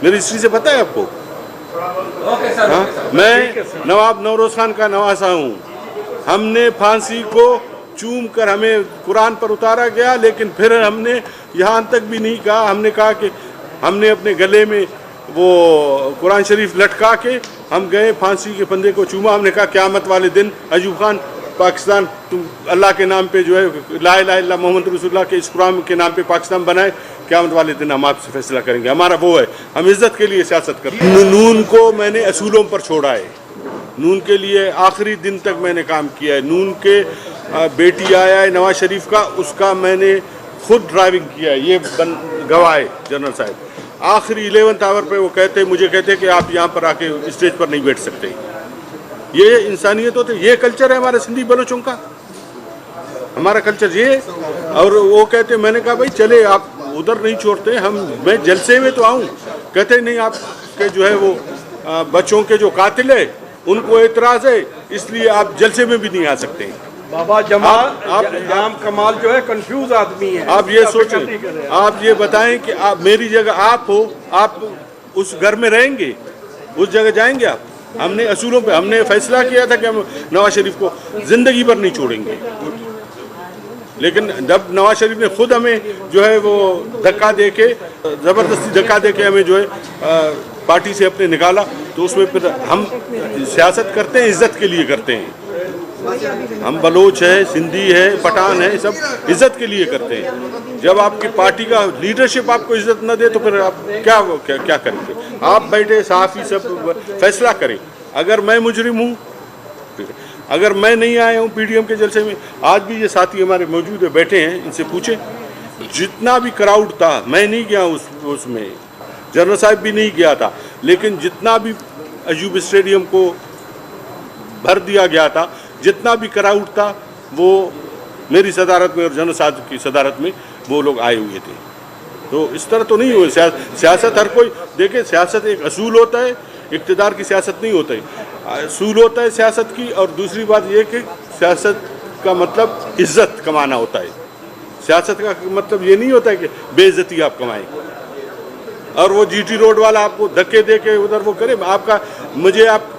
मेरी हिस्ट्री से पता है आपको। हाँ, मैं नवाब नौरोज खान का नवासा हूँ। हमने फांसी को चूम कर हमें कुरान पर उतारा गया, लेकिन फिर हमने यहाँ तक भी नहीं कहा, हमने कहा कि हमने अपने गले में वो कुरान शरीफ लटका के हम गए, फांसी के फंदे को चूमा। हमने कहा क़यामत वाले दिन अयूब खान पाकिस्तान तुम अल्लाह के नाम पे जो है ला इलाहा इल्लल्लाह मोहम्मद रसूलुल्लाह के इस कुरान के नाम पे पाकिस्तान बनाए, क़यामत वाले दिन हम आपसे फैसला करेंगे। हमारा वो है, हम इज्जत के लिए सियासत करते हैं। नून को मैंने असूलों पर छोड़ा है। नून के लिए आखिरी दिन तक मैंने काम किया है। नून के बेटी आया है नवाज शरीफ का, उसका मैंने खुद ड्राइविंग किया है, ये गवाह है जनरल साहब। आखिरी 11th आवर पे वो मुझे कहते कि आप यहाँ पर आके स्टेज पर नहीं बैठ सकते। ये इंसानियत होती है, ये कल्चर है हमारे सिंधी बलोचों का, हमारा कल्चर ये। और वो कहते, मैंने कहा भाई चले आप उधर नहीं छोड़ते, मैं जलसे में तो आऊँ। कहते नहीं, आपके जो है वो बच्चों के जो कातिल है उनको एतराज़ है, इसलिए आप जलसे में भी नहीं आ सकते। बाबा जाम कमाल जो है कंफ्यूज आदमी है। आप ये सोचें, आप ये बताएं कि आप मेरी जगह आप हो, आप उस घर में रहेंगे, उस जगह जाएंगे आप? हमने असूलों पे हमने फैसला किया था कि हम नवाज शरीफ को जिंदगी भर नहीं छोड़ेंगे, लेकिन जब नवाज शरीफ ने खुद हमें जो है वो धक्का दे के, ज़बरदस्ती धक्का दे के हमें जो है पार्टी से अपने निकाला, तो उसमें फिर हम सियासत करते हैं, इज्जत के लिए करते हैं। हम बलोच है, सिंधी है, पठान है, सब इज्जत के लिए करते हैं। जब आपकी पार्टी का लीडरशिप आपको इज्जत न दे तो फिर आप क्या करेंगे? आप बैठे सहाफ़ी सब फैसला करें। अगर मैं मुजरिम हूँ, अगर मैं नहीं आया हूँ पीडीएम के जलसे में, आज भी ये साथी हमारे मौजूद है, बैठे हैं, इनसे पूछें। जितना भी क्राउड था, मैं नहीं गया उसमें, जनरल साहब भी नहीं गया था, लेकिन जितना भी अयूब स्टेडियम को भर दिया गया था, जितना भी क्राउड था, वो मेरी सदारत में और जनरल साहब की सदारत में वो लोग आए हुए थे। तो इस तरह तो नहीं हुए। सियासत हर कोई देखे, सियासत एक असूल होता है, इक़्तिदार की सियासत नहीं होता है, असूल होता है सियासत की। और दूसरी बात ये कि सियासत का मतलब इज्जत कमाना होता है। सियासत का मतलब ये नहीं होता है कि बेइज्जती आप कमाएं और वो जीटी रोड वाला आपको धक्के दे के उधर वो करे। मुझे आप